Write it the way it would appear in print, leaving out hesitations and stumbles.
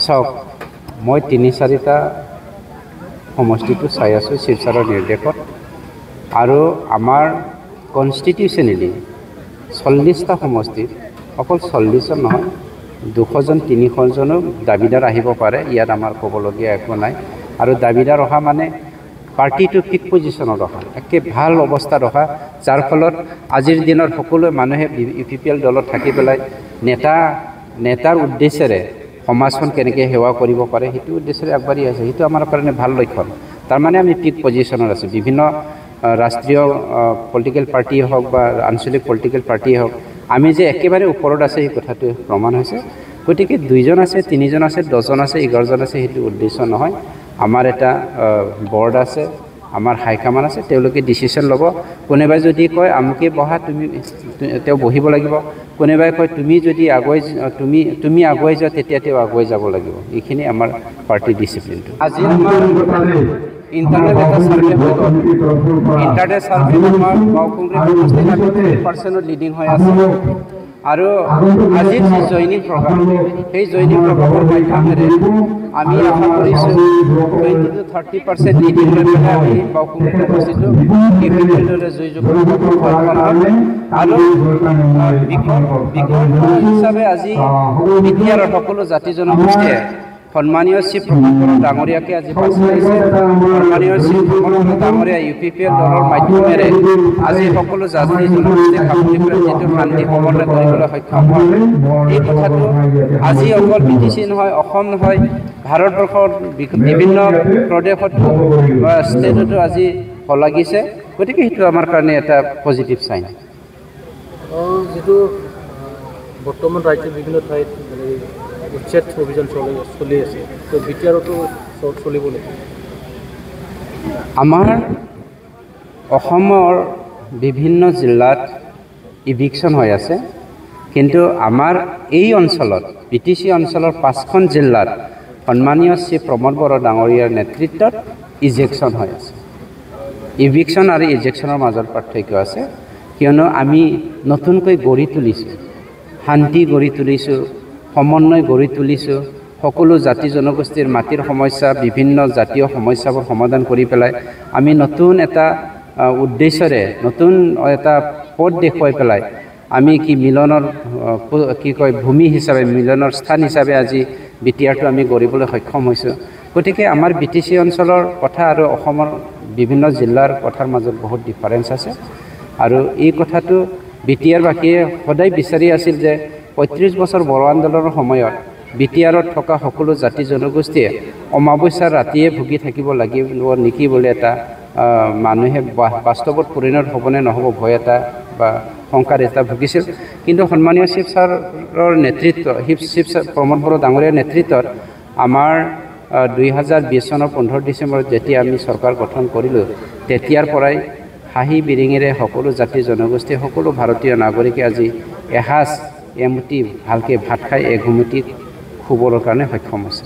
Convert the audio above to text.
চাওক মই ৩-৪টা সমষ্টিটো চাই আছোঁ শিৱসাগৰৰ নিৰ্দেশত আৰু আমাৰ কনষ্টিটিউশ্যনেলি 40টা সমষ্টিত অকল 40জন নহয় 200জন 300জনো দাবীদাৰ আহিব পাৰে ইয়াত আমাৰ ক'বলগীয়া একো নাই আৰু দাবীদাৰ অহা মানে পাৰ্টিটো পিক পজিশ্যনত ৰখা একে ভাল অৱস্থা ৰখা যাৰ ফলত আজিৰ দিনৰ সকলো মানুহে UPPL দলত থাকি পেলাই নেতাৰ উদ্দেশ্যেৰে সমাজখন কেনেকৈ সেৱা কৰিব পাৰে সেইটো উদ্দেশ্যেৰে আগবাঢ়ি আছে সেইটো আমাৰ কাৰণে ভাল লক্ষণ তাৰমানে আমি পিক পজিশ্যনত আছোঁ বিভিন্ন ৰাষ্ট্ৰীয় পলিটিকেল পাৰ্টিয়ে হওক বা আঞ্চলিক পলিটিকেল পাৰ্টিয়ে হওক আমি যে একেবাৰে ওপৰত আছে এই কথাটো প্ৰমাণ হৈছে গতিকে 2জন আছে 3জন আছে 10জন আছে 11জন আছে সেইটো উদ্দেশ্য নহয় আমাৰ এটা বৰ্ড আছে আমাৰ হাইকমাণ্ড আছে তেওঁলোকে ডিচিশ্যন ল'ব কোনোবাই যদি কয় আমুকে বহা তেওঁ বহিব লাগিব কোনোবাই কয় তুমি আগুৱাই যোৱা তেতিয়া তেওঁ আগুৱাই যাব লাগিব এইখিনি আমাৰ পাৰ্টি ডিচিপ্লিনটো আজি আমাৰ ইণ্টাৰনেট এটা সাৰ্ভে হৈ গ'ল ইণ্টাৰনেট সাৰ্ভে আমাৰ বাওকুংগ্ৰি 50% লিডিং হৈ আছে আৰু আজিৰ যি জইনিং প্ৰগ্ৰাম সেই জইনিং প্ৰগ্ৰামৰ মাধ্যমেৰে আমি আশা কৰিছোঁ 20-30% লিডিং লৈ পেলাই আমি বাওকুংগ্ৰি সমষ্টিটো UPPLৰে জয়যুক্ত আৰু বিকল্প হিচাপে আজি বিটিআৰৰ সকলো জাতি জনগোষ্ঠীয়ে সন্মানীয় শ্ৰী প্ৰমোদ বড়ো ডাঙৰীয়াকে আজি বাছি লৈছে সন্মানীয় শ্ৰী প্ৰমোদ বড়ো ডাঙৰীয়া UPPL দলৰ মাধ্যমেৰে আজি সকলো জাতি জনগোষ্ঠীয়ে কামনি যিটো শান্তি সমন্বয় কৰিবলৈ সক্ষম হয় এই কথাটো আজি অকল BTC নহয় অসম নহয় ভাৰতবৰ্ষৰ বিভিন্ন প্ৰদেশত ষ্টেটতো আজি লাগিছে গতিকে সেইটো আমাৰ কাৰণে এটা পজিটিভ চাইন যিটো বৰ্তমান ৰাজ্যৰ বিভিন্ন ঠাইত উচ্ছেদ অভিযান চলি আছে তো বিটিআৰতো চলিব নেকি আমাৰ অসমৰ বিভিন্ন জিলাত ইভিকশ্যন হৈ আছে কিন্তু আমাৰ এই অঞ্চলত BTC অঞ্চলৰ 5খন জিলাত সন্মানীয় শ্ৰী প্ৰমোদ বড়ো ডাঙৰীয়াৰ নেতৃত্বত ইজেকশ্যন হৈ আছে ইভিকশ্যন আৰু ইজেকশ্যনৰ মাজত পাৰ্থক্য আছে কিয়নো আমি নতুনকৈ গঢ়ি তুলিছোঁ শান্তি গঢ়ি তুলিছোঁ সমন্বয় গঢ়ি তুলিছোঁ সকলো জাতি জনগোষ্ঠীৰ মাটিৰ সমস্যা বিভিন্ন জাতীয় সমস্যাবোৰ সমাধান কৰি পেলাই আমি নতুন এটা উদ্দেশ্যৰে নতুন এটা পথ দেখুৱাই পেলাই আমি কি মিলনৰ ভূমি হিচাপে মিলনৰ স্থান হিচাপে আজি বিটিআৰটো আমি গঢ়িবলৈ সক্ষম হৈছোঁ গতিকে আমাৰ BTC অঞ্চলৰ কথা আৰু অসমৰ বিভিন্ন জিলাৰ কথাৰ মাজত বহুত ডিফাৰেঞ্চ আছে আৰু এই কথাটো বিটিআৰবাসীয়ে সদায় বিচাৰি আছিল যে 35 বছৰ বড়ো আন্দোলনৰ সময়ত বিটিআৰত থকা সকলো জাতি জনগোষ্ঠীয়ে অমাৱস্যাৰ ৰাতিয়ে ভুগি থাকিব লাগিব নেকি বুলি এটা মানুহে বাস্তৱত পৰিণত হ'বনে নহ'ব ভয় এটা বা শংকাৰ এটা ভুগিছিল কিন্তু সন্মানীয় শিৱ ছাৰৰ নেতৃত্ব শিৱ প্ৰমোদ বড়ো ডাঙৰীয়াৰ নেতৃত্বত আমাৰ 2020 চনৰ 15 ডিচেম্বৰত যেতিয়া আমি চৰকাৰ গঠন কৰিলোঁ তেতিয়াৰ পৰাই হাঁহি বিৰিঙেৰে সকলো জাতি জনগোষ্ঠী সকলো ভাৰতীয় নাগৰিকে আজি এসাঁজ এমুঠি ভালকৈ ভাত খাই এঘুমুঠি শুবৰ কাৰণে সক্ষম আছে